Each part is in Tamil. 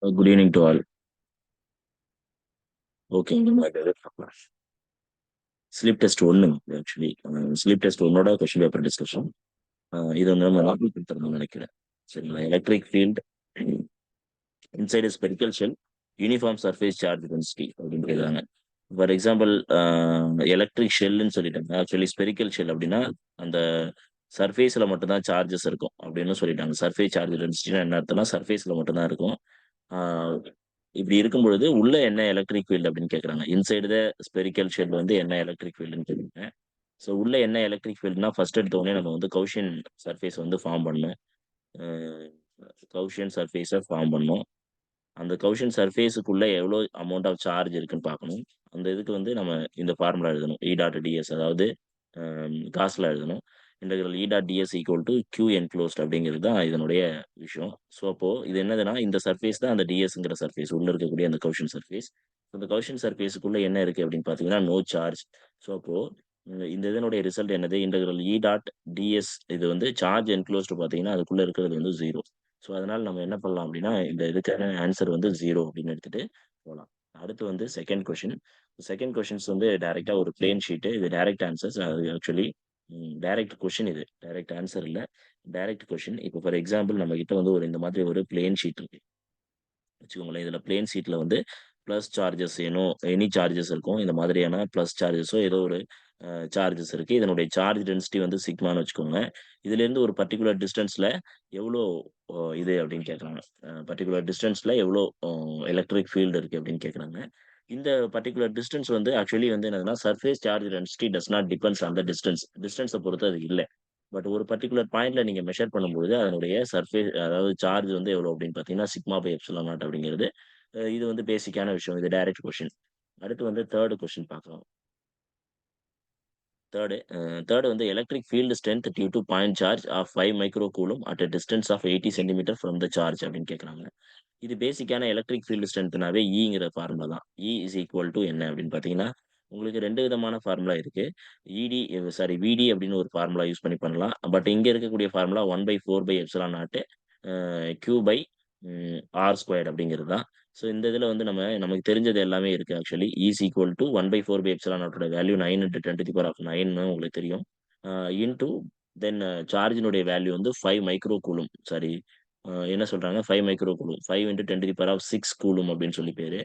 Good evening to all. Okay இந்த மாதிரி பார்க்கலாம். ஸ்லீப் டெஸ்ட் ஒன்று ஆக்சுவலி ஸ்லீப் டெஸ்ட் ஒன்னோட கொஸ்டின் பேப்பர் டிஸ்கஷன். இது வந்து நம்ம நார்மல் கொடுத்துருந்தோம்னு நினைக்கிறேன். சரிங்களா? Electric field inside spherical shell uniform surface charge density அப்படின்னு கேட்குறாங்க. ஃபார் எக்ஸாம்பிள் எலக்ட்ரிக் ஷெல்லுன்னு சொல்லிட்டாங்க. ஆக்சுவலி ஸ்பெரிக்கல் ஷெல் அப்படின்னா அந்த சர்ஃபேஸில் மட்டும்தான் சார்ஜஸ் இருக்கும் அப்படின்னு சொல்லிட்டாங்க. சர்ஃபேஸ் சார்ஜ் டென்சிட்டினா என்ன அர்த்தம்னா சர்ஃபேஸில் மட்டும்தான் இருக்கும். ஆஹ் இப்படி இருக்கும் பொழுது உள்ள என்ன எலக்ட்ரிக் ஃபீல்டு அப்படின்னு கேட்குறாங்க. இன்சைடு த ஸ்பெரிக்கல் ஷெல் வந்து என்ன எலக்ட்ரிக் ஃபீல்டுன்னு கேட்குறாங்க. ஸோ உள்ள என்ன எலக்ட்ரிக் ஃபீல்டுனா ஃபர்ஸ்ட் எடுத்த உடனே நம்ம வந்து கௌஷியன் சர்ஃபேஸ் வந்து ஃபார்ம் பண்ணணும். கௌஷியன் சர்ஃபேஸை ஃபார்ம் பண்ணணும். அந்த கௌஷியன் சர்ஃபேஸுக்குள்ள எவ்வளோ அமௌண்ட் ஆஃப் சார்ஜ் இருக்குன்னு பார்க்கணும். அந்த இதுக்கு வந்து நம்ம இந்த ஃபார்முலா எழுதணும். இ டாட் டிஎஸ், அதாவது காஸ்ல எழுதணும். Integral E dot ds equal to Q enclosed அப்படிங்கிறது தான் இதனுடைய விஷயம். ஸோ அப்போ இது என்னதுன்னா இந்த சர்ஃபேஸ் தான் அந்த டிஎஸ்ங்கிற சர்ஃபேஸ் உள்ள இருக்கக்கூடிய அந்த கௌஷன் சர்ஃபேஸ். அந்த கௌஷன் சர்ஃபேஸுக்குள்ள என்ன இருக்கு அப்படின்னு பார்த்தீங்கன்னா நோ சார்ஜ். ஸோ அப்போ இந்த இதனுடைய ரிசல்ட் என்னது? இன்டெகிரல் இ டாட் டிஎஸ் இது வந்து சார்ஜ் என்க்ளோஸ்டு பார்த்தீங்கன்னா அதுக்குள்ள இருக்கிறது வந்து 0. ஸோ அதனால நம்ம என்ன பண்ணலாம் அப்படின்னா இந்த இதுக்கான ஆன்சர் வந்து 0 அப்படின்னு எடுத்துட்டு போகலாம். அடுத்து வந்து செகண்ட் கொஷின். செகண்ட் கொஷின்ஸ் வந்து டைரக்டா ஒரு பிளேன் ஷீட்டு. இது டைரக்ட் ஆன்சர்ஸ். அது ஆக்சுவலி டைரக்ட் கொஷின். இது டைரக்ட் ஆன்சர் இல்ல, டைரக்ட் கொஷின். இப்போ ஃபார் எக்ஸாம்பிள் நம்ம கிட்ட வந்து ஒரு இந்த மாதிரி ஒரு பிளேன் ஷீட் இருக்கு வச்சுக்கோங்களேன். இதுல பிளேன் ஷீட்ல வந்து பிளஸ் சார்ஜஸ் எனி சார்ஜஸ் இருக்கும். இந்த மாதிரியான பிளஸ் சார்ஜஸோ ஏதோ ஒரு சார்ஜஸ் இருக்கு. இதனுடைய சார்ஜ் டென்சிட்டி வந்து சிக்மான்னு வச்சுக்கோங்க. இதுல இருந்து ஒரு பர்டிகுலர் டிஸ்டன்ஸ்ல எவ்வளோ இது அப்படின்னு கேட்குறாங்க. பர்டிகுலர் டிஸ்டன்ஸ்ல எவ்வளோ எலக்ட்ரிக் ஃபீல்டு இருக்கு அப்படின்னு கேட்குறாங்க. இந்த பர்டிகுலர் டிஸ்டன்ஸ் வந்து ஆக்சுவலி வந்து என்னதுன்னா surface charge density does not depends on the distance. டிஸ்டன்ஸை பொறுத்து அது இல்லை. பட் ஒரு பர்டிகுலர் பாயிண்ட்ல நீங்க மெஷர் பண்ணும்போது அதனுடைய சர்ஃபேஸ் அதாவது சார்ஜ் வந்து எவ்வளவு அப்படின்னு பாத்தீங்கன்னா சிக்மா பை எப்சிலான் நாட் அப்படிங்கிறது. இது வந்து பேசிக்கான விஷயம். இது டைரக்ட் கொஸ்டின். அடுத்து வந்து தேர்ட் கொஸ்டின் பார்க்கலாம். தேர்டு வந்து electric field strength due to point charge of 5 micro coulomb at distance of 80 centimetre from the charge அப்படின்னு கேட்குறாங்க. இது பேசிக்கான எலக்ட்ரிக் ஃபீல்டு ஸ்ட்ரென்த்னாவே ஈங்கிற ஃபார்முலா தான். இ இஸ் ஈக்குவல் டு என்ன அப்படின்னு பார்த்தீங்கன்னா உங்களுக்கு ரெண்டு விதமான ஃபார்முலா இருக்கு. இடி சாரி விடி அப்படின்னு ஒரு ஃபார்முலா யூஸ் பண்ணி பண்ணலாம். பட் இங்க இருக்கக்கூடிய ஃபார்முலா 1/4/எப்சிலான் naught q by R squared அப்படிங்கிறது தான். ஸோ இந்த இதில் வந்து நமக்கு தெரிஞ்சது எல்லாமே இருக்கு. ஆக்சுவலி இஸ் ஈக்குவல் டு 1/4/எப்சிலான் நாட்டோட வேல்யூ 9 × 10⁻⁹ உங்களுக்கு தெரியும். இன்டூ தென் சார்ஜினுடைய வேல்யூ வந்து 5 மைக்ரோ கூலும். சாரி, என்ன சொல்றாங்க? 5 மைக்ரோ கூலும். 5 × 10⁻6 கூலும் அப்படின்னு சொல்லி பேரு.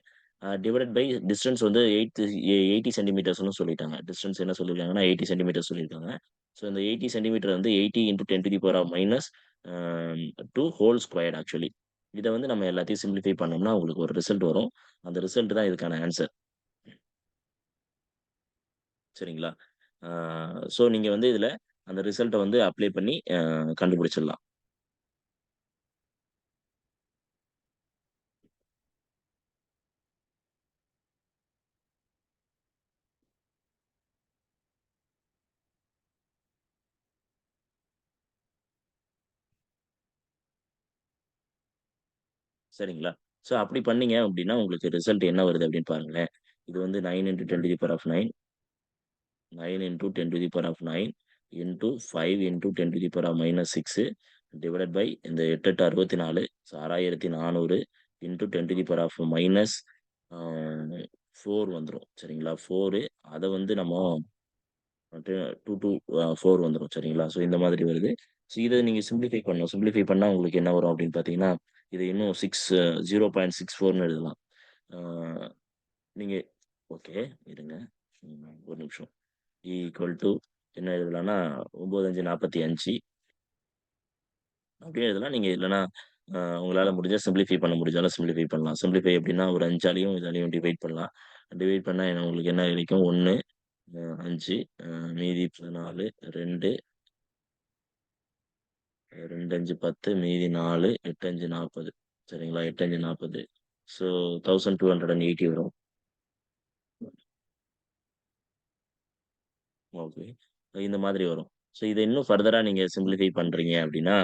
டிவைடட் பை டிஸ்டன்ஸ் வந்து 80 சென்டிமீட்டர்ஸ்னு சொல்லிட்டாங்க. டிஸ்டன்ஸ் என்ன சொல்லியிருக்காங்கன்னா 80 சென்டிமீட்டர் சொல்லியிருக்காங்க. ஸோ இந்த 80 சென்டிமீட்டர் வந்து 80 × 10⁻⁻2 ஹோல் ஸ்கொயர்ட் ஆக்சுவலி. இதை வந்து நம்ம எல்லாத்தையும் சிம்பிளிஃபை பண்ணோம்னா உங்களுக்கு ஒரு ரிசல்ட் வரும். அந்த ரிசல்ட் தான் இதுக்கான ஆன்சர். சரிங்களா? ஸோ நீங்க வந்து இதுல அந்த ரிசல்ட்டை வந்து அப்ளை பண்ணி கண்டுபிடிச்சிடலாம். சரிங்களா? ஸோ அப்படி பண்ணீங்க அப்படின்னா உங்களுக்கு ரிசல்ட் என்ன வருது அப்படின்னு பாருங்களேன். இது வந்து 9 × 10⁻9 9 × 10⁻9 இன்டூ 5 × 10⁻6 டிவைடட் பை இந்த 8 8 64. ஸோ 6400 இன்டூ 10⁻4 வந்துடும். சரிங்களா? 4 அதை வந்து நம்ம 2 to 4 வந்துடும். சரிங்களா? ஸோ இந்த மாதிரி வருது. ஸோ இதை நீங்க சிம்பிளிஃபை பண்ணணும். சிம்பிளிஃபை பண்ணா உங்களுக்கு என்ன வரும் அப்படின்னு பார்த்தீங்கன்னா இது இன்னும் 0.64ன்னு எழுதலாம். அஹ் நீங்க ஓகே இருங்க. ஒரு நிமிஷம். ஈக்குவல் டு என்ன எழுதலாம்னா 9545 அப்படியே எழுதலாம். நீங்க இல்லைன்னா உங்களால முடிஞ்சா சிம்பிளிஃபை பண்ண முடிஞ்சாலும் சிம்பிளிஃபை பண்ணலாம். சிம்பிளிஃபை எப்படின்னா ஒரு 5ஆலையும் இதாலையும் டிவைட் பண்ணலாம். டிவைட் பண்ணா உங்களுக்கு என்ன கிடைக்கும்? 1 5 மீதி 14 2 2 5 10 மீதி 4 8 5 40. சரிங்களா? 8 5 40. ஸோ 1280 வரும். ஓகே. இந்த மாதிரி வரும். ஸோ இத இன்னும் ஃபர்தரா நீங்க சிம்பிளிஃபை பண்றீங்க அப்படின்னா,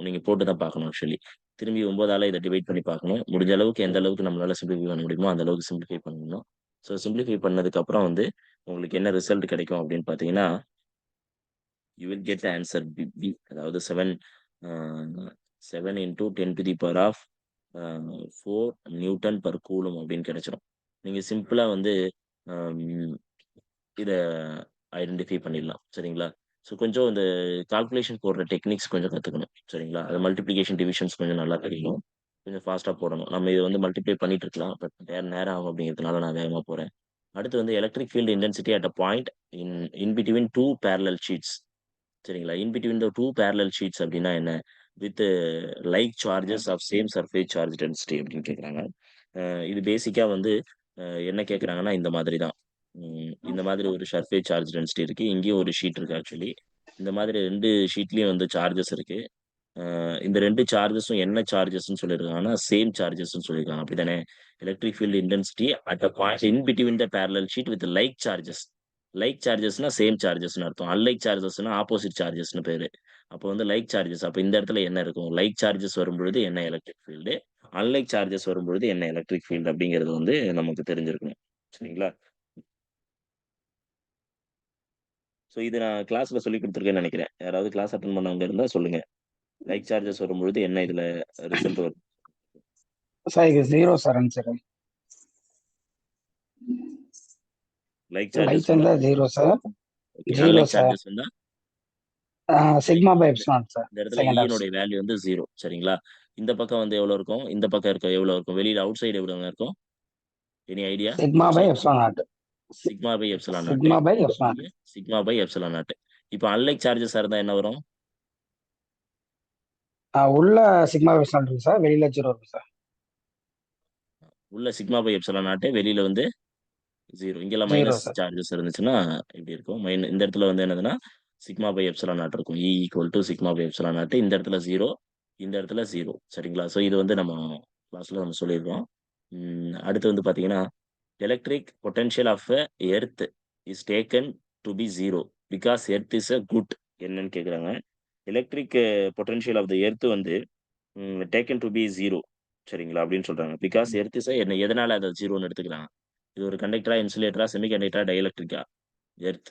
நீங்க போட்டு தான் பார்க்கணும் ஆக்சுவலி. திரும்பி 9ஆல இத டிவைட் பண்ணி பார்க்கணும். முடிஞ்ச அளவுக்கு எந்த அளவுக்கு நம்மளால சிம்பிளிஃபை பண்ண முடியுமோ, அந்த அளவுக்கு சிம்பிளிஃபை பண்ணணும். ஸோ சிம்பிளிஃபை பண்ணதுக்கு அப்புறம் வந்து உங்களுக்கு என்ன ரிசல்ட் கிடைக்கும் அப்படின்னு பார்த்தீங்கன்னா, you will get answer B. அதாவது 7 7 × 10⁻⁻6 4 நியூட்டன் பெர் கூலும் அப்படின்னு கிடைச்சிரும். நீங்க சிம்பிளா வந்து அம் இத ஐடென்டிஃபை பண்ணிடலாம். சரிங்களா? ஸோ கொஞ்சம் இந்த கால்குலேஷன் போடுற டெக்னிக்ஸ் கொஞ்சம் கத்துக்கணும். சரிங்களா? அது மல்டிப்ளிகேஷன், டிவிஷன்ஸ் கொஞ்சம் நல்லா தெரியணும். கொஞ்சம் ஃபாஸ்ட்டா போடணும். நம்ம இத வந்து மல்டிப்ளை பண்ணிட்டு இருக்கலாம். பட் நேரம் ஆகும் அப்படிங்கிறதுனால நான் வேகமா போறேன். அடுத்து வந்து electric field intensity at a point in in between 2 parallel sheets. சரிங்களா? In between the 2 parallel sheets அப்டின்னா என்ன? With like charges of same surface charge density அப்டின்னு கேட்குறாங்க. அ இது பேசிக்கா வந்து என்ன கேட்குறாங்கன்னா, இந்த மாதிரி தான். இந்த மாதிரி ஒரு சர்ஃபேஸ் சார்ஜ் டென்சிட்டி இருக்கு. இங்கேயும் ஒரு ஷீட் இருக்கு ஆக்சுவலி. இந்த மாதிரி 2 ஷீட்லயும் வந்து சார்ஜஸ் இருக்கு. இந்த 2 சார்ஜஸும் என்ன சார்ஜஸ்ன்னு சொல்லியிருக்காங்கன்னா, சேம் சார்ஜஸ்ன்னு சொல்லியிருக்காங்க. அப்படித்தானே? Electric field intensity at a point in between the parallel sheet with like charges. Like சார்ஜஸ்னா சேம் சார்ஜஸ்ன்னு அர்த்தம். அன்லைக் சார்ஜஸ்னா ஆப்போசிட் சார்ஜஸ்ன்னு பேரு. அப்போ வந்து லைக் சார்ஜஸ் அப்ப இந்த இடத்துல என்ன இருக்கும்? லைக் சார்ஜஸ் வரும்பொழுது என்ன எலக்ட்ரிக் ஃபீல்டு? அன்லைக் சார்ஜஸ் வரும்பொழுது என்ன எலக்ட்ரிக் ஃபீல்டு அப்படிங்கிறது வந்து நமக்கு தெரிஞ்சிருக்கணும். சரிங்களா? ஸோ இது நான் கிளாஸ்ல சொல்லிக் குடுத்துருக்கேன்னு நெனைக்கிறேன். யாராவது கிளாஸ் அட்டெண்ட் பண்ணவங்க இருந்தா சொல்லுங்க. லைக் சார்ஜஸ் வரும்பொழுது என்ன இதுல ரிசல்ட் வரும்? சார் இது 0 sir answer. Like charges light வந்தா இருந்தா 0 sir. Okay. 0 unlike sir. Charges வந்தா சிக்மா பை இந்த எப்சிலான் சார். இந்த இடத்துல செகண்ட் ஈயினுடைய ஆப்ஷன். வேல்யூ வந்து 0 சரிங்களா? இந்த பக்கம் வந்து எவ்வளோ இருக்கும்? இந்த பக்கம் இருக்க எவ்வளோ இருக்கும்? வெளியில அவுட் சைடு எவ்வளோங்க இருக்கும்? Any idea? Sigma out by side epsilon naught. Sigma by epsilon naught. Sigma by epsilon. இங்க சிக்மா பை எப்சிலான் நாட். இப்ப அன்லைக் சார்ஜஸா இருந்தா என்ன வரும்? உள்ள சிக்மா பை எப்சிலான் இருக்கு சார். வெளியில 0 இருக்கு சார். உள்ள சிக்மா பை எப்சிலான் நாட் வெளியில வந்து 0. இங்கெல்லாம் 0 மைனஸ் சார். சார்ஜஸ் இருந்துச்சுன்னா இப்படி இருக்கும். இந்த இடத்துல வந்து என்னதுன்னா, சிக்மா பை எப்சிலான் நாட் இருக்கும். Equal to sigma by epsilon naught. இந்த இடத்துல 0, இந்த இடத்துல 0 சரிங்களா? ஸோ இது வந்து நம்ம கிளாஸ்ல நம்ம சொல்லியிருக்கோம். அடுத்து வந்து பார்த்தீங்கன்னா, electric potential of a earth is taken to be 0 because earth is a good என்னன்னு கேட்குறாங்க. Electric potential of the earth வந்து டேக்கன் டூ பி 0 சரிங்களா? அப்படின்னு சொல்றாங்க. பிகாஸ் எர்த் இஸ் என்ன எதனால அத 0ன்னு எடுத்துக்கிறாங்க? இது ஒரு கண்டக்டரா, இன்சுலேட்டரா, செமி கண்டக்டரா, டை எலக்ட்ரிக்கா? எர்த்.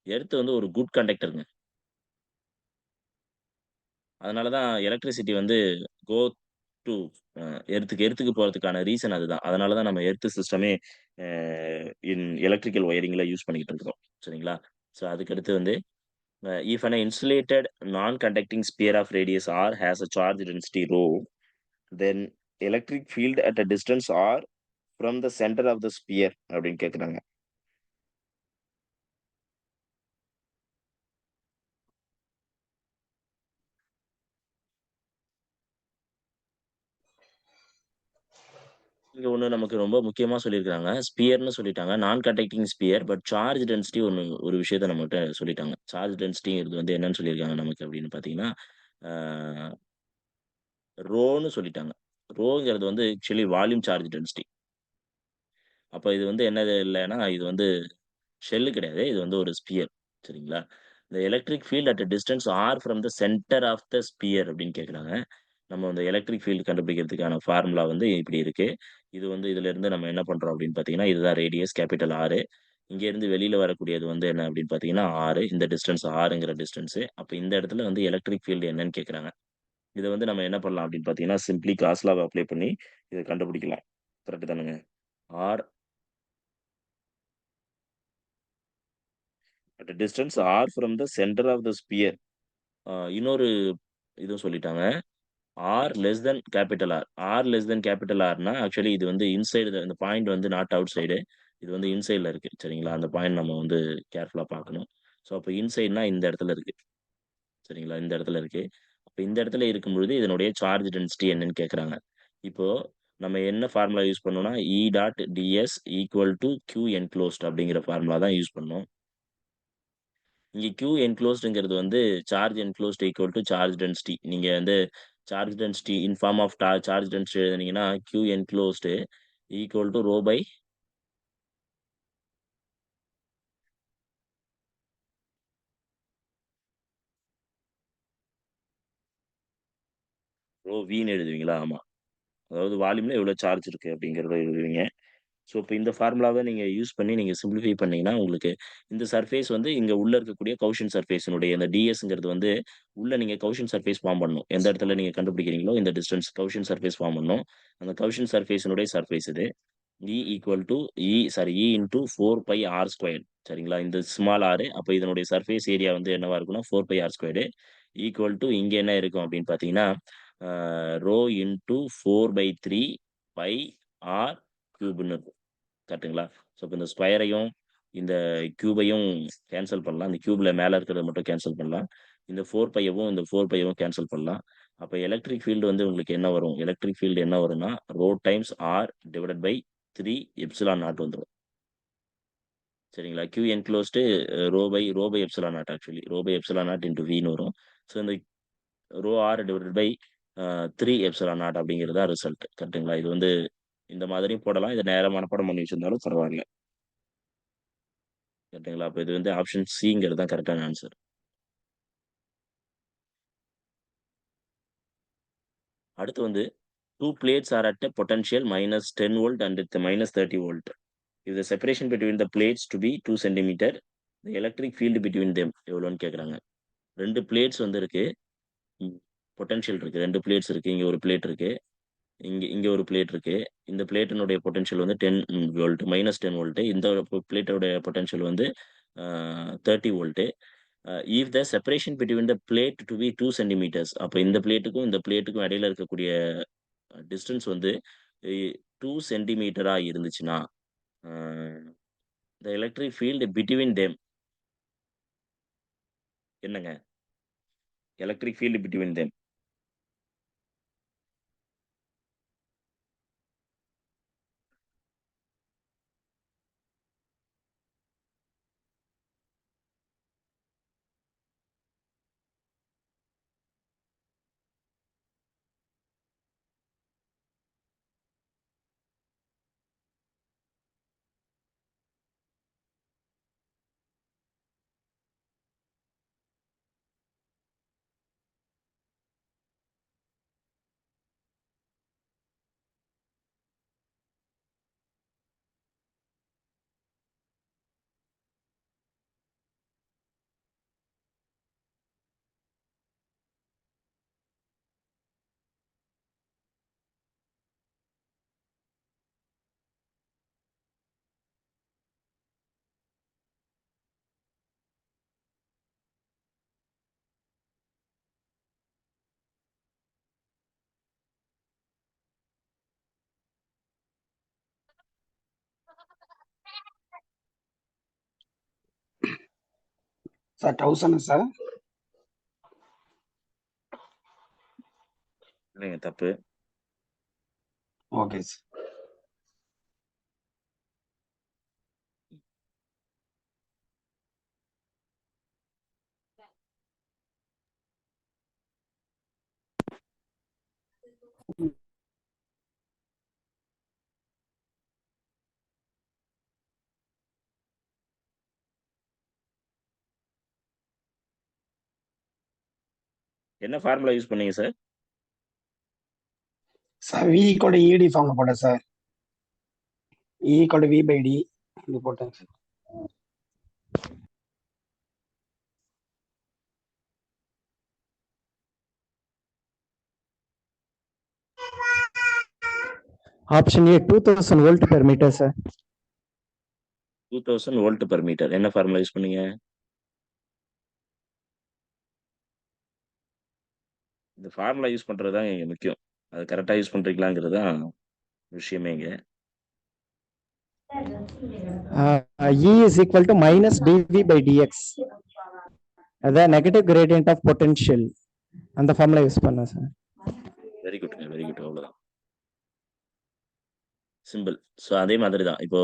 எர்த் வந்து ஒரு குட் கண்டக்டர்ங்க. அதனால தான் எலக்ட்ரிசிட்டி வந்து கோ டூ அ எர்த்துக்கு போறதுக்கான ரீசன் அதுதான். அதனால தான் நம்ம எர்த் சிஸ்டமே அ இன் எலக்ட்ரிக்கல் ஒயரிங்ல யூஸ் பண்ணிக்கிட்டு இருக்கிறோம். சரிங்களா? ஸோ அதுக்கடுத்து வந்து if an insulated non conducting sphere of radius r has a charge density ρ, then electric field at a distance r from the centre of the sphere அப்படின்னு கேட்குறாங்க. இங்க ஒண்ணு நமக்கு ரொம்ப முக்கியமா சொல்லியிருக்காங்க. ஸ்பியர்ன்னு சொல்லிட்டாங்க. நான் conducting sphere. But charge density ஒரு விஷயத்த நம்மட்ட சொல்லிட்டாங்க. சார்ஜ் டென்சிட்டிங்கிறது வந்து என்னன்னு சொல்லியிருக்காங்க நமக்கு அப்படின்னு பார்த்தீங்கன்னா, ஆ ரோன்னு சொல்லிட்டாங்க. ரோங்கிறது வந்து ஆக்சுவலி வால்யூம் சார்ஜ் டென்சிட்டி. அப்ப இது வந்து என்னது இல்லன்னா, இது வந்து ஷெல் கிடையாது. இது வந்து ஒரு ஸ்பியர். சரிங்களா? "The electric field at a distance R from the centre of the sphere" அப்படின்னு கேட்குறாங்க. நம்ம அந்த எலக்ட்ரிக் ஃபீல்ட் கண்டுபிடிக்கிறதுக்கான ஃபார்முலா வந்து இப்படி இருக்கு. இது வந்து இதிலிருந்து நம்ம என்ன பண்றோம் அப்படின்னு பார்த்தீங்கன்னா, இதுதான் ரேடியஸ் கேப்பிட்டல் R. இங்கேருந்து வெளியில வரக்கூடியது வந்து என்ன அப்படின்னு பார்த்தீங்கன்னா, R. இந்த டிஸ்டன்ஸ் Rங்கிற டிஸ்டன்ஸு. அப்ப இந்த இடத்துல வந்து எலக்ட்ரிக் ஃபீல்ட் என்னன்னு கேட்குறாங்க. இத வந்து நம்ம என்ன பண்ணலாம் அப்படின்னு பார்த்தீங்கன்னா, சிம்ப்ளி காஸ் லாவ அப்ளை பண்ணி இத கண்டுபிடிக்கலாம். கரெக்ட் தானங்க? R at a distance R from the center of the sphere. இன்னொரு இதுவும் சொல்லிட்டாங்க. R less than capital R. R less than capital ஆர்னா, ஆக்சுவலி இது வந்து இன்சைடு இந்த பாயிண்ட் வந்து நாட் அவுட் சைடு. இது வந்து இன்சைட்ல இருக்கு. சரிங்களா? அந்த பாயிண்ட் நம்ம வந்து கேர்ஃபுல்லா பார்க்கணும். ஸோ, அப்ப இன்சைட்னா இந்த இடத்துல இருக்கு. சரிங்களா? இந்த இடத்துல இருக்கு. அப்ப இந்த இடத்துல இருக்கும்பொழுது இதனுடைய சார்ஜ் டென்சிட்டி என்னன்னு கேட்கறாங்க. இப்போ நம்ம என்ன ஃபார்முலா யூஸ் பண்ணோம்னா, E dot ds equal to Q enclosed அப்படிங்கிற ஃபார்முலா தான் யூஸ் பண்ணோம். இங்க Q என்குளோஸ்ட்ங்கிறது வந்து charge enclosed equal to charge density. நீங்க வந்து charge density in form of charge density எழுதுனீங்கன்னா, Q enclosed equal to pi வின்னு எழுதுவீங்களா? ஆமா. அதாவது வால்யூம்ல எவ்வளோ சார்ஜ் இருக்கு அப்படிங்கிறத எழுதுவீங்க. ஸோ இப்போ இந்த ஃபார்முலாவை நீங்க யூஸ் பண்ணி நீங்க சிம்ப்ளிஃபை பண்ணீங்கன்னா, உங்களுக்கு இந்த சர்ஃபேஸ் வந்து இங்க உள்ள இருக்கக்கூடிய கவுஷன் சர்ஃபேஸினுடைய இந்த டிஎஸ்ங்கிறது வந்து உள்ள நீங்க கவுஷன் சர்ஃபேஸ் ஃபார்ம் பண்ணணும். எந்த இடத்துல நீங்க கண்டுபிடிக்கிறீங்களோ இந்த டிஸ்டன்ஸ் கவுஷன் சர்ஃபேஸ் ஃபார்ம் பண்ணணும். அந்த கவுஷன் சர்ஃபேஸினுடைய சர்ஃபேஸ் இது. E equal to E into 4 pi r square. சரிங்களா? இந்த ஸ்மால் ஆர் அப்ப இதனுடைய சர்ஃபேஸ் ஏரியா வந்து என்னவா இருக்கும்னா 4 pi r squared equal to இங்க என்ன இருக்கும் அப்படின்னு பார்த்தீங்கன்னா, rho into 4 by 3 pi r கியூப்ன்னு இருக்கும். கரெக்ட்டுங்களா? ஸோ இப்ப இந்த ஸ்கொயரையும், இந்த கியூபையும் கேன்சல் பண்ணலாம். இந்த கியூப்ல மேல இருக்கிறத மட்டும் கேன்சல் பண்ணலாம். இந்த 4 பையவும், இந்த 4 பையவும் கேன்சல் பண்ணலாம். அப்ப எலக்ட்ரிக் ஃபீல்டு வந்து உங்களுக்கு என்ன வரும்? எலக்ட்ரிக் ஃபீல்டு என்ன வரும்னா, rho times r divided by 3 epsilon naught வந்துரும். சரிங்களா? Q enclosed rho by epsilon naught actually. Rho by epsilon naught into Vன்னு வரும். ஸோ இந்த rho r divided by 3 epsilon naught அப்படிங்கிறது தான் ரிசல்ட். கரெக்ட்டுங்களா? இது வந்து இந்த மாதிரியும் போடலாம். இத நேரா மனப்பாடம் பண்ணி வச்சிருந்தாலும் பரவாயில்ல. கரெக்ட்டுங்களா? அப்ப இது வந்து ஆப்ஷன் சிங்கிறது தான் கரெக்ட்டான ஆன்சர். அடுத்து வந்து 2 plates are at a potential -10 volt and with -30 volt. If the separation between the plates to be 2 centimeter, the electric field between them எவ்வளோன்னு கேட்குறாங்க. 2 பிளேட்ஸ் வந்து இருக்கு. ம். பொட்டன்ஷியல் இருக்கு. 2 பிளேட்ஸ் இருக்கு. இங்க ஒரு பிளேட் இருக்கு. இங்க இங்க ஒரு பிளேட் இருக்கு. இந்த பிளேட்டினுடைய பொட்டன்ஷியல் வந்து 10 வோல்ட் -10 வோல்ட். இந்த பிளேட்டோட பொட்டன்ஷியல் வந்து 30 volt. If the separation between the plate to be 2 centimetres. அப்ப இந்த பிளேட்டுக்கும் இந்த பிளேட்டுக்கும் இடையில இருக்கக்கூடிய டிஸ்டன்ஸ் வந்து 2 சென்டிமீட்டரா இருந்துச்சுன்னா, uh the electric field between them என்னங்க? Electric field between them. Sir 1000 sir. இல்லைங்க தப்பு. Okay sir. என்ன ஃபார்முலா யூஸ் பண்ணீங்க sir? Sir V equal to ED ஃபார்ம்ல போட்டேன் sir. E equal to V by D இது போட்டேன் sir. Option A 2000 volt per meter, sir. 2000 volt per metre. என்ன ஃபார்முலா யூஸ் பண்ணீங்க? இந்த ஃபார்முலா யூஸ் பண்றது தான் இங்க முக்கியம். அது கரெக்ட்டா யூஸ் பண்றீங்களாங்கிறது தான் விஷயமே இங்க. E is equal to minus dV by dx. The negative gradient of potential. அந்த ஃபார்முலா யூஸ் பண்ணேன் சார். வெரி குட்ங்க. Very good. அவ்வளோதான். சிம்பிள். ஸோ அதே மாதிரி தான். இப்போ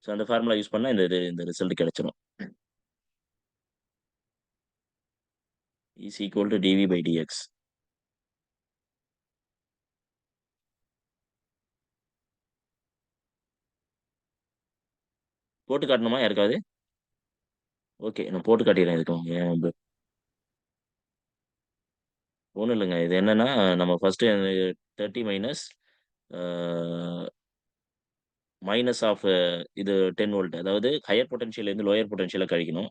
ஸோ அந்த ஃபார்முலா யூஸ் பண்ணா இந்த ரிசல்ட் கிடைச்சிரும். Is equal to dV by dx. போட்டு காட்டணுமா யாருக்காவது? ஓகே. நான் போட்டு காட்டிடுறேன் இதுக்கு. ஏன் ஒண்ணும் இல்லைங்க. இது என்னன்னா, நம்ம ஃபர்ஸ்ட்டு 30 மைனஸ் மைனஸ் ஆஃப் இது 10 வோல்ட். அதாவது ஹையர் பொட்டன்ஷியல்லேருந்து லோயர் பொட்டன்ஷியல கழிக்கணும்.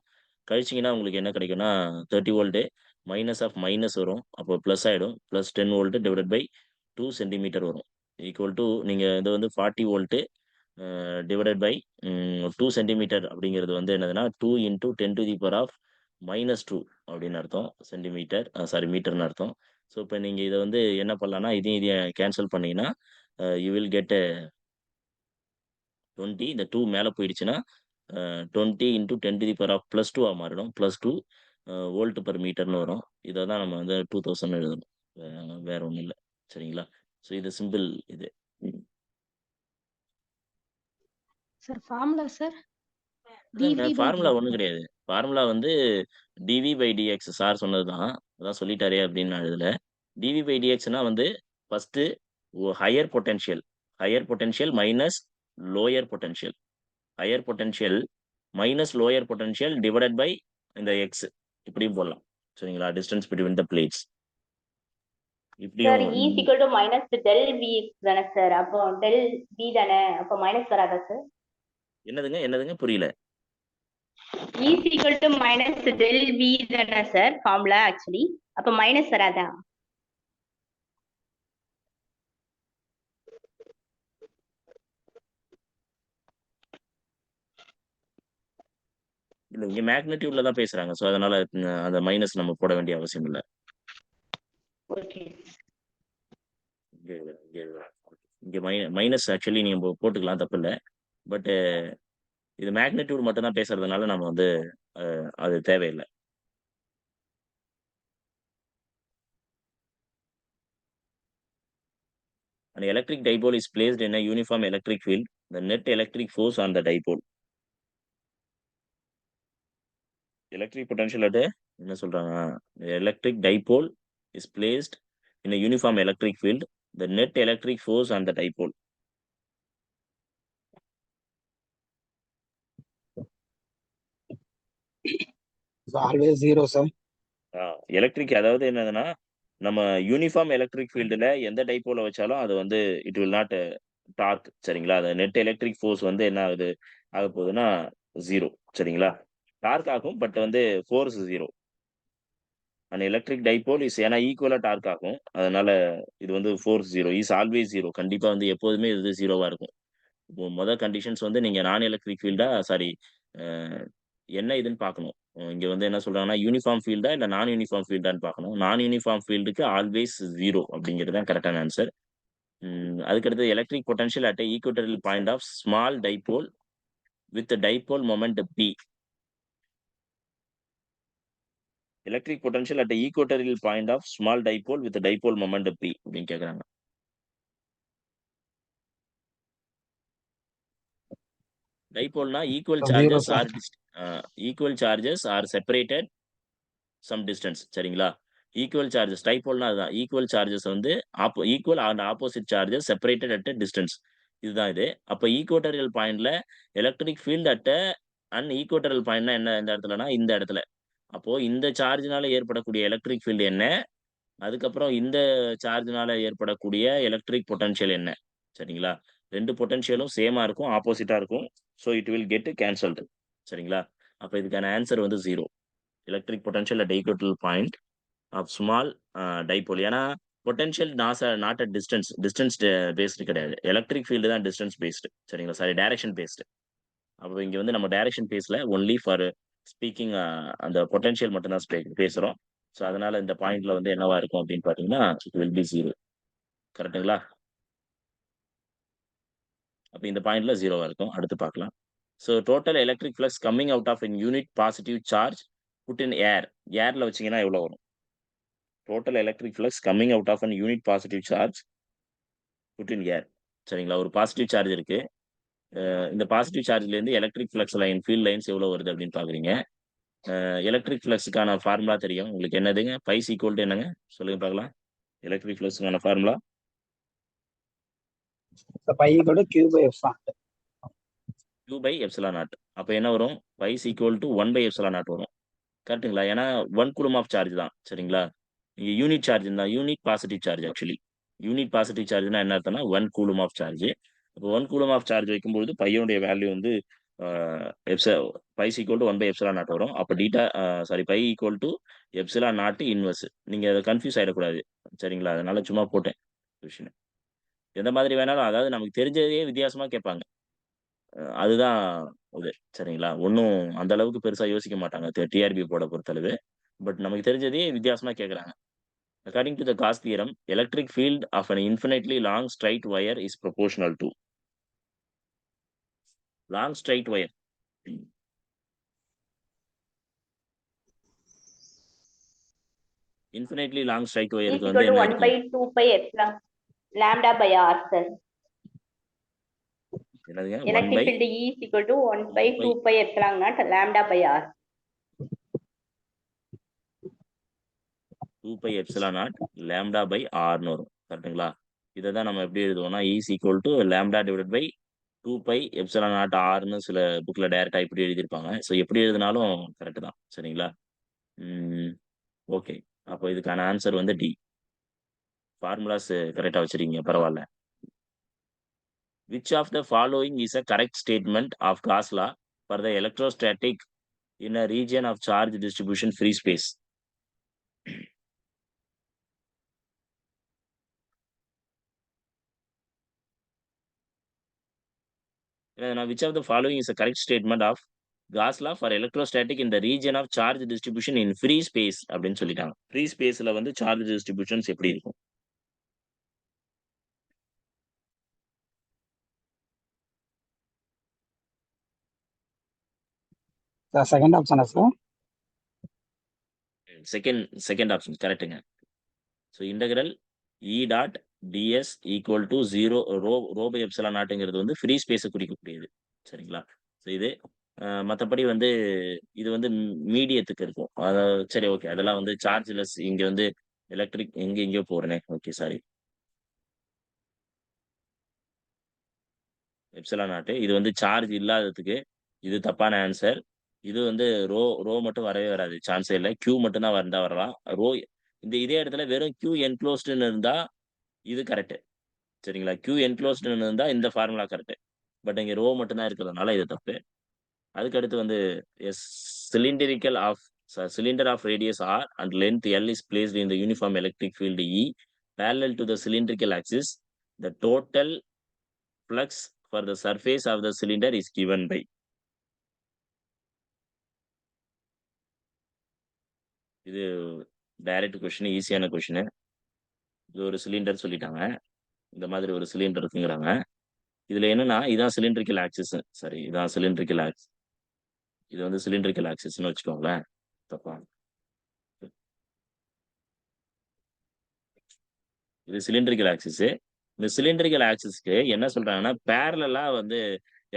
கழிச்சீங்கன்னா உங்களுக்கு என்ன கிடைக்கும்னா 30 வோல்ட் மைனஸ் ஆஃப் மைனஸ் வரும். அப்போ பிளஸ் ஆயிடும். Plus 10 volt divided by 2 centimetre வரும். ஈக்குவல் டூ நீங்க இது வந்து 40 வோல்ட் டிவைடட் பை 2 சென்டிமீட்டர் அப்படிங்கிறது வந்து என்னதுன்னா 2 into 10 to the power of -2 அப்படின்னு அர்த்தம். சென்டிமீட்டர் சாரி மீட்டர்னு அர்த்தம். ஸோ இப்போ நீங்க இத வந்து என்ன பண்ணலாம்னா, இதையும் கேன்சல் பண்ணீங்கன்னா, யூ வில் கெட் 20. இந்த 2 மேல போயிடுச்சுன்னா, 20 into 10 to the power of +2 மாறிடும். +2 வோல்ட் பெர் மீட்டர்ன்னு வரும். இத தான் நம்ம வந்து 2000 எழுதணும். வேற ஒண்ணும் இல்ல. சரிங்களா? ஸோ இது சிம்பிள் இது. ம். சார் ஃபார்முலா சார் அதாங்க dv by ஃபார்முலா dx. ஒண்ணும் கிடையாது. ஃபார்முலா வந்து dv/dx சார் சொன்னது தான். அதான் சொல்லிட்டாரே அப்படின்னு நான் எழுதல. dv/dxன்னா வந்து first higher potential minus lower potential. Higher potential minus lower potential divided by இந்த எக்ஸ் இப்படியும் போடலாம். சரிங்களா? Distance between the plates. Sir இப்படியும் E is equal to minus del Vx தானே சார்? அப்போ del V தானே? அப்போ மைனஸ் வராதா சார்? என்னதுங்க புரியல. E is equal to minus del V தானே சார் ஃபார்முலா ஆக்சுவலி? அப்போ மைனஸ் வராதா? இல்ல இங்க மேக்னிட்யூட்ல தான் பேசுறாங்க. ஸோ அதனால அந்த மைனஸ் நம்ம போட வேண்டிய அவசியம் இல்ல. ஓகே. இங்க இங்க இங்க மைனஸ் ஆக்சுவலி நீங்க போட்டுக்கலாம் தப்பில்ல. பட் இது மேக்னிட்யூட் மட்டும் தான் பேசுறதுனால நம்ம வந்து அது தேவையில்ல. An electric dipole is placed in a uniform electric field. The net electric force on the dipole. Electric potential at என்ன சொல்றாங்க? The electric dipole is placed in a uniform electric field. The net electric force on the dipole. It's always 0, sir. Electric அதாவது என்னதுன்னா, நம்ம யூனிஃபார்ம் எலக்ட்ரிக் ஃபீல்டுல எந்த டைப்போல வச்சாலும் அது வந்து இட் வில் நாட் டார்க். சரிங்களா? அது நெட் எலக்ட்ரிக் ஃபோர்ஸ் வந்து என்ன ஆக போகுதுன்னா 0. சரிங்களா? டார்க் ஆகும். பட் வந்து ஃபோர்ஸ் 0. அந்த எலக்ட்ரிக் டைபோல் இஸ் ஏன்னா ஈக்குவலா டார்க் ஆகும். அதனால இது வந்து ஃபோர்ஸ் 0 இஸ் ஆல்வேஸ் 0. கண்டிப்பா வந்து எப்போதுமே இது 0வா இருக்கும். இப்போ கண்டிஷன்ஸ் வந்து நீங்க நான் எலக்ட்ரிக் ஃபீல்டா சாரி என்ன இதுன்னு பார்க்கணும். இங்க வந்து என்ன சொல்றாங்கன்னா, யூனிஃபார்ம் ஃபீல்டா இல்ல நான் யூனிஃபார்ம் ஃபீல்டான்னு பார்க்கணும். நான் யூனிஃபார்ம் ஃபீல்டுக்கு ஆல்வேஸ் 0 அப்படிங்கிறது தான் கரெக்டான ஆன்சர். அதுக்கடுத்து electric potential at equatorial point of small dipole with dipole moment P. Electric potential at the equatorial point of small dipole with a dipole moment P அப்படின்னு கேக்குறாங்க. டைபோல்னா equal charges are separated some distance. சரிங்களா? ஈக்குவல் சார்ஜஸ் டைபோல்னா அதுதான். ஈக்குவல் சார்ஜஸ் வந்து equal and opposite charges separated at distance. இதுதான் இது. அப்ப ஈக்குவட்டோரியல் பாயிண்ட்ல electric field at and equatorial பாயிண்ட்னா என்ன இந்த இடத்துலனா இந்த இடத்துல. அப்போ இந்த சார்ஜ்னால ஏற்படக்கூடிய எலக்ட்ரிக் ஃபீல்டு என்ன? அதுக்கப்புறம் இந்த சார்ஜ்னால ஏற்படக்கூடிய எலக்ட்ரிக் பொட்டன்ஷியல் என்ன? சரிங்களா? 2 பொட்டன்ஷியலும் சேமா இருக்கும், ஆப்போசிட்டா இருக்கும். So it will get cancelled. சரிங்களா? அப்ப இதுக்கான ஆன்சர் வந்து 0. Electric potential at equatorial point of small dipole. ஏன்னா potential not at distance based கிடையாது. எலக்ட்ரிக் ஃபீல்டு தான் டிஸ்டன்ஸ் பேஸ்டு. சரிங்களா? Sorry direction based. அப்போ இங்க வந்து நம்ம டைரக்ஷன் பேஸ்ல ஒன்லி ஃபார் ஸ்பீக்கிங் அந்த பொட்டன்ஷியல் மட்டும் தான் பேசுறோம். ஸோ அதனால இந்த பாயிண்ட்ல வந்து என்னவா இருக்கும் அப்படின்னு பாத்தீங்கன்னா இட் வில் பி 0. கரெக்ட்டுங்களா? அப்ப இந்த பாயிண்ட்ல 0வா இருக்கும். அடுத்து பார்க்கலாம். So total electric flux coming out of in unit positive charge put in air. ஏர்ல வச்சீங்கன்னா எவ்வளவு வரும்? Total electric flux coming out of an unit positive charge put in air. சரிங்களா? ஒரு பாசிட்டிவ் சார்ஜ் இருக்கு. இந்த பாசிட்டிவ் சார்ஜ்ல இருந்து electric flux line field lines எவ்வளவு வருது அப்படின்னு பாக்குறீங்க. எலக்ட்ரிக் ஃப்ளக்ஸுக்கான ஃபார்முலா தெரியும் உங்களுக்கு. என்னதுங்க? பைஸ் ஈக்குவல் டு என்னங்க சொல்லுங்க பார்க்கலாம். எலக்ட்ரிக் ஃப்ளக்ஸுக்கான formula The pi equal to Q by F0. Q/ε0. அப்ப என்ன வரும்? பைஸ் ஈக்குவல் டு 1/ε0 வரும். கரெக்ட்டுங்களா? ஏன்னா 1 கூலும் ஆஃப் சார்ஜ் தான். சரிங்களா? இங்க யூனிட் சார்ஜ் இருந்தா unit positive charge actually. Unit positive சார்ஜ்னா என்ன அர்த்தம்னா 1 கூலும் ஆஃப் சார்ஜ். இப்போ 1 கூலும் ஆஃப் சார்ஜ் வைக்கும்போது பையோடைய வேல்யூ வந்து பை ஈக்குவல் டு 1/ε0 வரும். அப்போ பை ஈக்குவல் டு ε0 இன்வெர்ஸ். நீங்க அதை கன்ஃபியூஸ் ஆயிடக்கூடாது. சரிங்களா? அதனால சும்மா போட்டேன் விஷயம். எந்த மாதிரி வேணாலும், அதாவது நமக்கு தெரிஞ்சதையே வித்தியாசமா கேட்பாங்க. அதுதான் இது. சரிங்களா? ஒன்றும் அந்த அளவுக்கு பெருசா யோசிக்க மாட்டாங்க டிஆர்பி போர்டை பொறுத்தளவு. பட் நமக்கு தெரிஞ்சதையே வித்தியாசமா கேட்குறாங்க. According to the Gauss theorem, electric field of an infinitely long straight wire is proportional to long straight wire. Infinitely long straight wire E க்கு equal வந்து to என்ன 1 by இருக்கும்? 2 pi epsilon lambda by r, sir. என்னதுங்க? 1 Electric by field E is equal to 1 by 2 pi epsilon naught lambda by r. 2 pi epsilon naught lambda by r ன்னு வரும். கரெக்ட்டுங்களா? இதை தான் நம்ம எப்படி எழுதுவோம்னா E is equal to lambda divided by 2 pi epsilon naught r ன்னு சில புக்ல டைரக்டா இப்படி எழுதியிருப்பாங்க. ஸோ எப்படி எழுதினாலும் கரெக்ட் தான். சரிங்களா? ஓகே. அப்போ இதுக்கான ஆன்சர் வந்து டி. ஃபார்முலாஸ் கரெக்டா வச்சிருக்கீங்க, பரவாயில்ல. Which of the following is a correct statement of Gauss law for the electrostatic in a region of charge distribution free space? Which of the following is a correct statement of Gauss law for electrostatic in the region of charge distribution in free space அப்படின்னு சொல்லிட்டாங்க. ஃப்ரீ ஸ்பேஸ்ல வந்து சார்ஜ் டிஸ்ட்ரிபியூஷன்ஸ் எப்படி இருக்கும்? சார் செகண்ட் ஆப்ஷனா சார்? செகண்ட் ஆப்ஷன் கரெக்ட்டுங்க. So integral E dot ds equal to 0 rho by epsilon நாட்டுங்கிறது வந்து ஃப்ரீ ஸ்பேஸை குறிக்கக்கூடியது. சரிங்களா? ஸோ இது மற்றபடி வந்து இது வந்து மீடியத்துக்கு இருக்கும். அதாவது சரி, ஓகே, அதெல்லாம் வந்து சார்ஜ்லெஸ். இங்கே வந்து எலக்ட்ரிக் எங்கேயோ போறேனே. Okay, sorry. எப்சிலான் நாட்டு இது வந்து சார்ஜ் இல்லாததுக்கு இது தப்பான ஆன்சர். இது வந்து ரோ மட்டும் வரவே வராது, சான்ஸே இல்லை. கியூ மட்டும் தான் வந்தா வரலாம். ரோ இதே இடத்துல வெறும் கியூ என்க்ளோஸ்டுன்னு இருந்தா இது கரெக்ட். சரிங்களா? கியூ என்க்ளோஸ்டுன்னு இருந்தா இந்த ஃபார்முலா கரெக்ட். பட் இங்க ரோ மட்டும் தான் இருக்கிறதுனால இது தப்பு. அதுக்கு அடுத்து வந்து cylindrical of cylinder of radius r and length l is placed in the uniform electric field E parallel to the cylindrical axis. The total flux for the surface of the cylinder is given by. இது டைரக்ட் கொஸ்டின், ஈஸியான கொஸ்டின். இது ஒரு சிலிண்டர் சொல்லிட்டாங்க. இந்த மாதிரி ஒரு சிலிண்டர் இருக்குங்கிறாங்க. இதுல என்னன்னா இதான் சிலிண்ட்ரிக்கல் ஆக்சிஸ். சரி, இதான் சிலிண்ட்ரிக்கல் ஆக்சிஸ். இது வந்து சிலிண்ட்ரிக்கல் ஆக்சிஸ்னு வச்சுக்கோங்களேன். தப்பா? இது சிலிண்ட்ரிக்கல் ஆக்சிஸ். இந்த சிலிண்ட்ரிக்கல் ஆக்சிஸ்க்கு என்ன சொல்றாங்கன்னா பேரலா வந்து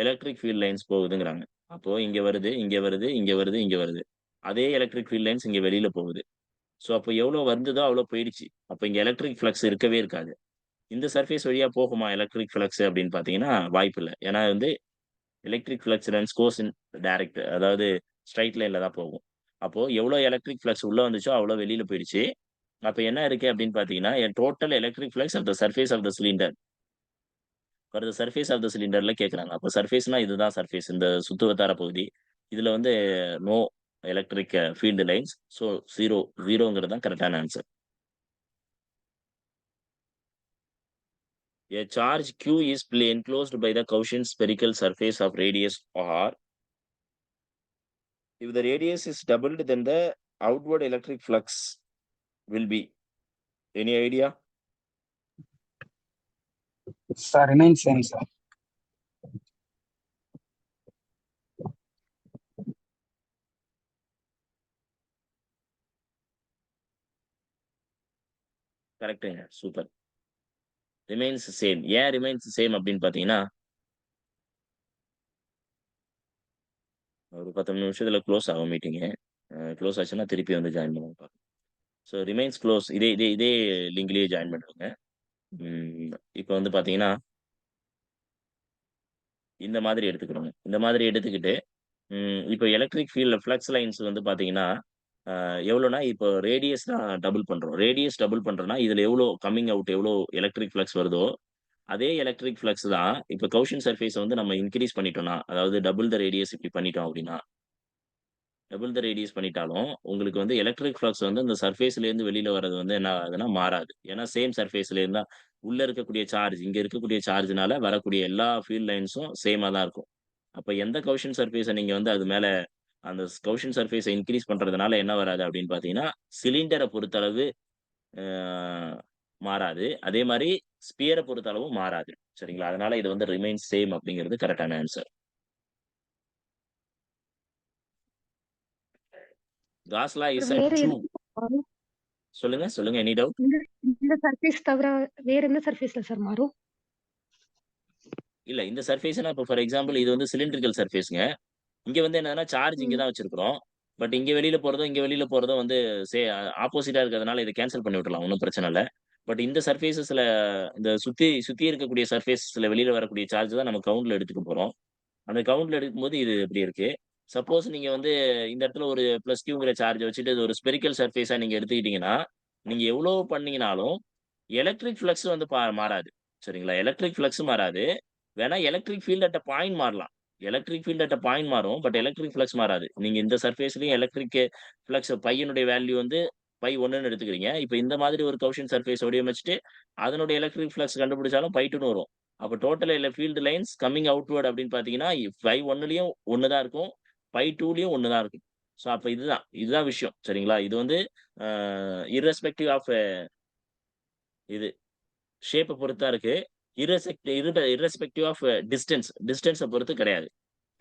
எலக்ட்ரிக் ஃபீல்ட் லைன்ஸ் போகுதுங்கிறாங்க. அப்போ இங்க வருது, இங்க வருது, இங்க வருது, இங்க வருது. அதே எலக்ட்ரிக் ஃபீல்ட் லைன்ஸ் இங்க வெளியில போகுது. ஸோ அப்போ எவ்வளவு வந்ததோ அவ்வளவு போயிடுச்சு. அப்போ இங்க எலக்ட்ரிக் ஃப்ளக்ஸ் இருக்கவே இருக்காது. இந்த சர்ஃபேஸ் வழியா போகுமா எலக்ட்ரிக் ஃப்ளக்ஸ் அப்படின்னு பாத்தீங்கன்னா வாய்ப்பு இல்லை. ஏன்னா வந்து எலக்ட்ரிக் ஃப்ளக்ஸ் ரன்ஸ் கோர்ஸ் இன் டைரக்ட், அதாவது ஸ்ட்ரைட் லைன்ல தான் போகும். அப்போ எவ்வளவு எலக்ட்ரிக் ஃப்ளக்ஸ் உள்ள வந்துச்சோ அவ்வளவு வெளியில போயிடுச்சு. அப்ப என்ன இருக்கு அப்படின்னு பாத்தீங்கன்னா total electric flux of the surface of the cylinder for the surface of the சிலிண்டர்ல கேட்கறாங்க. அப்போ சர்ஃபேஸ்னா இதுதான் சர்ஃபேஸ், இந்த சுத்துவட்டார பகுதி. இதுல வந்து no electric field lines. So ஜீரோங்கிறது தான் கரெக்டான answer. A charge Q is enclosed by the Gaussian spherical surface of radius R. If the radius is doubled, then the outward electric flux will be. Any idea? Sir remain same sir. கரெக்டுங்க, சூப்பர். Remains same. ஏன் ரிமைன்ஸ் சேம் அப்படின்னு பாத்தீங்கன்னா ஒரு 10 நிமிஷத்துல க்ளோஸ் ஆகும் மீட்டிங்கு. க்ளோஸ் ஆச்சுன்னா திருப்பி வந்து ஜாயின் பண்ணுவாங்க. So remains close. இதே லிங்க்லயே ஜாயின் பண்ணுவாங்க. இப்போ வந்து பாத்தீங்கன்னா இந்த மாதிரி எடுத்துக்கிறோங்க. இந்த மாதிரி எடுத்துக்கிட்டு இப்போ எலக்ட்ரிக் ஃபீல்ட் ஃப்ளக்ஸ் லைன்ஸ் வந்து பாத்தீங்கன்னா எவ்வளோனா இப்போ ரேடியஸ் தான் டபுள் பண்றோம். ரேடியஸ் டபுள் பண்றோம்னா, இதுல எவ்வளோ கம்மிங் அவுட் எவ்வளோ எலக்ட்ரிக் ஃப்ளக்ஸ் வருதோ, அதே எலக்ட்ரிக் ஃப்ளக்ஸ் தான் இப்ப கௌஷன் சர்ஃபேஸ வந்து நம்ம இன்கிரீஸ் பண்ணிட்டோம்னா, அதாவது டபுள் த ரேடியஸ் இப்படி பண்ணிட்டோம் அப்படின்னா, டபுள் த ரேடியஸ் பண்ணிட்டாலும், உங்களுக்கு வந்து எலக்ட்ரிக் ஃப்ளக்ஸ் வந்து அந்த சர்ஃபேஸ்லேருந்து வெளியில வர்றது வந்து என்ன ஆகுதுன்னா மாறாது. ஏன்னா சேம் சர்ஃபேஸ்லேருந்து தான் உள்ள இருக்கக்கூடிய சார்ஜ், இங்க இருக்கக்கூடிய சார்ஜ்னால வரக்கூடிய எல்லா ஃபீல்ட் லைன்ஸும் சேமா தான் இருக்கும். அப்ப எந்த கௌஷன் சர்ஃபேஸ நீங்க வந்து அது மேல அந்த கௌஷன் சர்ஃபேஸ இன்கிரீஸ் பண்றதுனால என்ன வராது அப்படின்னு பார்த்தீங்கன்னா, சிலிண்டர பொறுத்தளவு அ மாறாது. அதே மாரி ஸ்பியர பொறுத்தளவும் மாறாது. சரிங்களா? அதனால இது வந்து ரிமைன்ஸ் சேம் அப்படிங்கிறது கரெக்ட்டான answer. Cos law is a வேற ட்ரூ. எது மாறும்? சொல்லுங்க, சொல்லுங்க. Any doubt? இந்த இந்த சர்ஃபேஸ் தவிர வேற எந்த சர்ஃபேஸ்ல சார் மாறும்? இல்ல இந்த சர்ஃபேஸ்னா இப்ப ஃபார் எக்ஸாம்பிள் இது வந்து சிலிண்ட்ரிக்கல் சர்ஃபேஸ்ங்க. இங்க வந்து என்னன்னா சார்ஜ் இங்க ம். தான் வச்சிருக்கிறோம். பட் இங்க வெளியில போறதும், இங்க வெளியில போறதும் வந்து ஆப்போசிட்டா இருக்கிறதுனால இத கேன்சல் பண்ணி விட்டுறலாம். ஒண்ணும் பிரச்சனை இல்ல. பட் இந்த சர்ஃபேஸஸ்ல இந்த சுத்தி சுத்தி இருக்கக்கூடிய சர்ஃபேஸ்ல வெளியில வரக்கூடிய சார்ஜ் தான் நம்ம கவுண்ட்ல எடுத்துக்க போறோம். அந்த கவுண்ட்ல எடுக்கும்போது இது இப்படி இருக்கு. சப்போஸ் நீங்க வந்து இந்த இடத்துல ஒரு பிளஸ் கியூங்கிற சார்ஜ வச்சுட்டு இது ஒரு ஸ்பெரிக்கல் சர்ஃபேஸா நீங்க எடுத்துக்கிட்டீங்கன்னா, நீங்க எவ்வளோ பண்ணீங்கனாலும் எலக்ட்ரிக் ஃப்ளக்ஸ் வந்து மாறாது. சரிங்களா? எலக்ட்ரிக் ஃப்ளக்ஸ் மாறாது. வேணா electric field at a point மாறலாம். Electric field at a point மாறும். பட் எலக்ட்ரிக் ஃப்ளக்ஸ் மாறாது. நீங்க இந்த சர்ஃபேஸ்லயும் எலக்ட்ரிக் ஃப்ளக்ஸ் பையினுடைய வேல்யூ வந்து பை 1ன்னு எடுத்துக்கிறீங்க. இப்ப இந்த மாதிரி ஒரு கௌஷன் சர்ஃபேஸ் வடிவமைச்சுட்டு, அதனுடைய எலக்ட்ரிக் ஃப்ளக்ஸ் கண்டுபிடிச்சாலும் பை 2ன்னு வரும். அப்ப total field lines coming outward அப்படின்னு பார்த்தீங்கன்னா, பை 1லயும் 1 தான் இருக்கும். பை 2லயும் 1 தான் இருக்கும். ஸோ அப்ப இதுதான் விஷயம். சரிங்களா? இது வந்து அ இர்ரெஸ்பெக்டிவ் ஆஃப் இது ஷேப்ப பொறுத்து தான் இருக்கு. இர்ரெஸ்பெக்டிவ் ஆஃப் டிஸ்டன்ஸ பொறுத்து கிடையாது.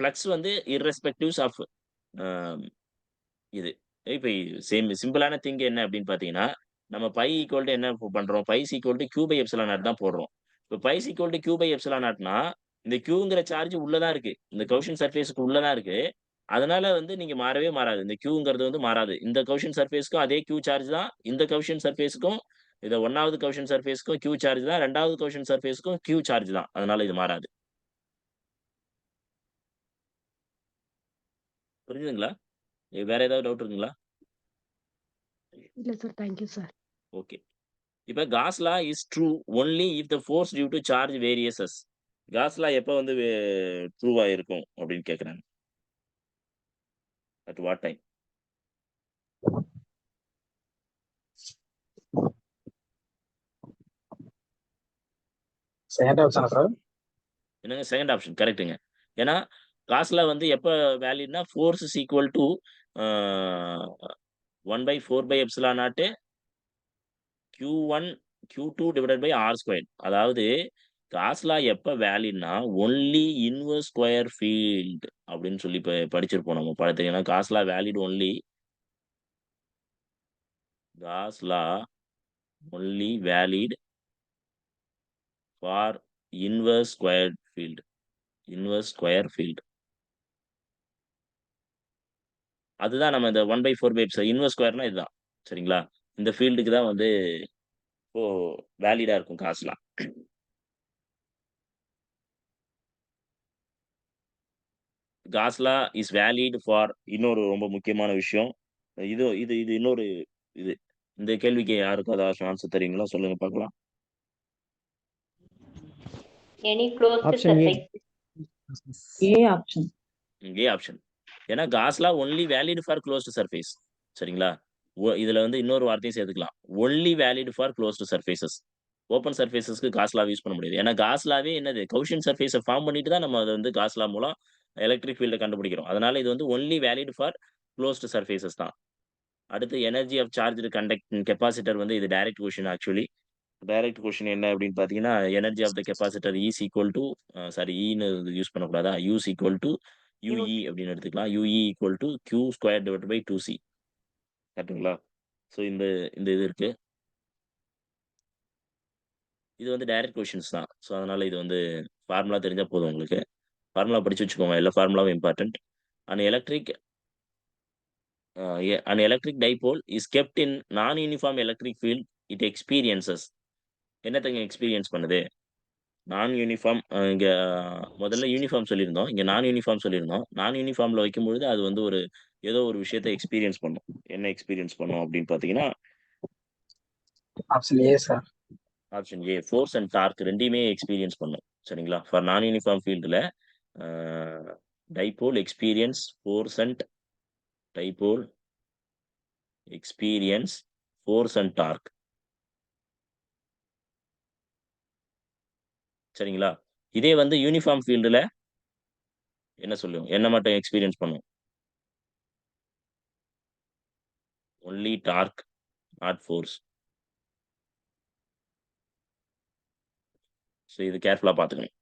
ஃப்ளக்ஸ் வந்து இர்ரெஸ்பெக்டிவ்ஸ் ஆஃப் அ இது. இப்ப சிம்பிளான திங் என்ன அப்படின்னு பார்த்தீங்கன்னா, நம்ம பை ஈக்குவல் டூ என்ன பண்றோம்? Phi is equal to Q by epsilon naught தான் போடுறோம். இப்ப phi is equal to Q by epsilon நாட்னா, இந்த கியூங்கிற சார்ஜ் உள்ள தான் இருக்கு. இந்த கௌஷன் சர்ஃபேஸ்க்கு உள்ள தான் இருக்கு. அதனால வந்து நீங்க மாறவே மாறாது. இந்த கியூங்கிறது வந்து மாறாது. இந்த கௌஷன் சர்ஃபேஸ்க்கும் அதே கியூ சார்ஜ் தான். இந்த கௌஷன் சர்ஃபேஸ்க்கும் இத 1வது கௌஷன் சர்ஃபேஸ்க்கும் கியூ சார்ஜ் தான். 2வது கௌஷன் சர்ஃபேஸ்க்கும் கியூ சார்ஜ் தான். அதனால இது மாறாது. புரிஞ்சுதுங்களா? வேற ஏதாவது டவுட் இருக்குங்களா? இல்ல sir. Thank you sir. Okay. இப்ப Gauss law is true only if the force due to charge varies. Gauss law எப்ப வந்து ட்ரூவா இருக்கும் அப்படின்னு கேட்குறாங்க. At what time? செகண்ட் ஆப்ஷனா சார்? என்னங்க செகண்ட் ஆப்ஷன் கரெக்ட்டுங்க. ஏன்னா காஸ் லா வந்து எப்ப வேலிட்னா force is equal to uh 1/4/எப்சிலான் naught Q1 Q2 divided by R square. அதாவது காஸ் லா எப்ப வேலிட்னா ஒன்லி இன்வெர்ஸ் ஸ்கொயர் ஃபீல்ட் அப்படின்னு சொல்லி படிச்சிருப்போம் நம்ம பாடத்துல. ஏன்னா Gauss law valid only cos law only valid for inverse squared field. Inverse square field. அதுதான் நம்ம இந்த 1/4 இன்வெர்ஸ் ஸ்கொயர்னா இதுதான். சரிங்களா? இந்த ஃபீல்டுக்கு தான் வந்து இப்போ வேலிடா இருக்கும் காஸ்லாம். காஸ்லா இஸ் வேலிட் ஃபார் இன்னொரு ரொம்ப முக்கியமான விஷயம். இது இது இது இன்னொரு இது. இந்த கேள்விக்கு யாருக்கும் ஏதாச்சும் ஆன்சர் தெரியுங்களா? சொல்லுங்க பார்க்கலாம். Any closed Option A. surface. A option. A option. ஏன்னா காஸ்லா only valid for closed surface. சரிங்களா? இதுல வந்து இன்னொரு வார்த்தையும் சேர்த்துக்கலாம். Only valid for closed surfaces. Open சர்ஃபேசஸ்க்கு காஸ் லாவ யூஸ் பண்ண முடியாது. ஏன்னா காஸ் லாவே என்னது? கௌஷன் சர்ஃபேஸ ஃபார்ம் பண்ணிட்டு தான் நம்ம அத வந்து காஸ் லா மூலம் எலக்ட்ரிக் ஃபீல்ட கண்டுபிடிக்கிறோம். அதனால இது வந்து only valid for closed surfaces தான். அடுத்து எனர்ஜி ஆஃப் சார்ஜ்டு கெப்பாசிட்டர் வந்து இது direct question actually. Direct question என்ன அப்படின்னு பார்த்தீங்கன்னா, energy of the capacitor is equal to sorry ஈன்னு யூஸ் பண்ணக்கூடாதா? U is equal to UE அப்படின்னு எடுத்துக்கலாம். UE equal to Q square divided by 2சி. கரெக்ட்டுங்களா? ஸோ இந்த இந்த இது இருக்கு. இது வந்து டைரக்ட் கொஸ்டின்ஸ் தான். ஸோ அதனால இது வந்து ஃபார்முலா தெரிஞ்சா போதும் உங்களுக்கு. ஃபார்முலா படிச்சு வச்சுக்கோங்க. எல்லா ஃபார்முலாவும் important. An electric an electric dipole is kept in non-uniform electric field it experiences. என்னத்தங்க எக்ஸ்பீரியன்ஸ் பண்ணுது? நான் யூனிஃபார்ம் இங்க முதல்ல யூனிஃபார்ம் சொல்லியிருந்தோம். இங்க நான் யூனிஃபார்ம் சொல்லியிருந்தோம். நான் யூனிஃபார்ம்ல வைக்கும்பொழுது அது வந்து ஏதோ ஒரு விஷயத்த எக்ஸ்பீரியன்ஸ் பண்ணும். என்ன எக்ஸ்பீரியன்ஸ் பண்ணும் அப்படின்னு பார்த்தீங்கன்னா, option A sir. Option A force and torque 2யுமே எக்ஸ்பீரியன்ஸ் பண்ணும். சரிங்களா? ஃபார் நான் யூனிஃபார்ம் ஃபீல்டுல dipole experience force and dipole experience force and torque. சரிங்களா? இதே வந்து யூனிஃபார்ம் ஃபீல்டுல என்ன சொல்லும்? என்ன மட்டும் எக்ஸ்பீரியன்ஸ் பண்ணும்? Only torque, not force. So இது கேர்ஃபுல்லா பார்த்துக்கணும்.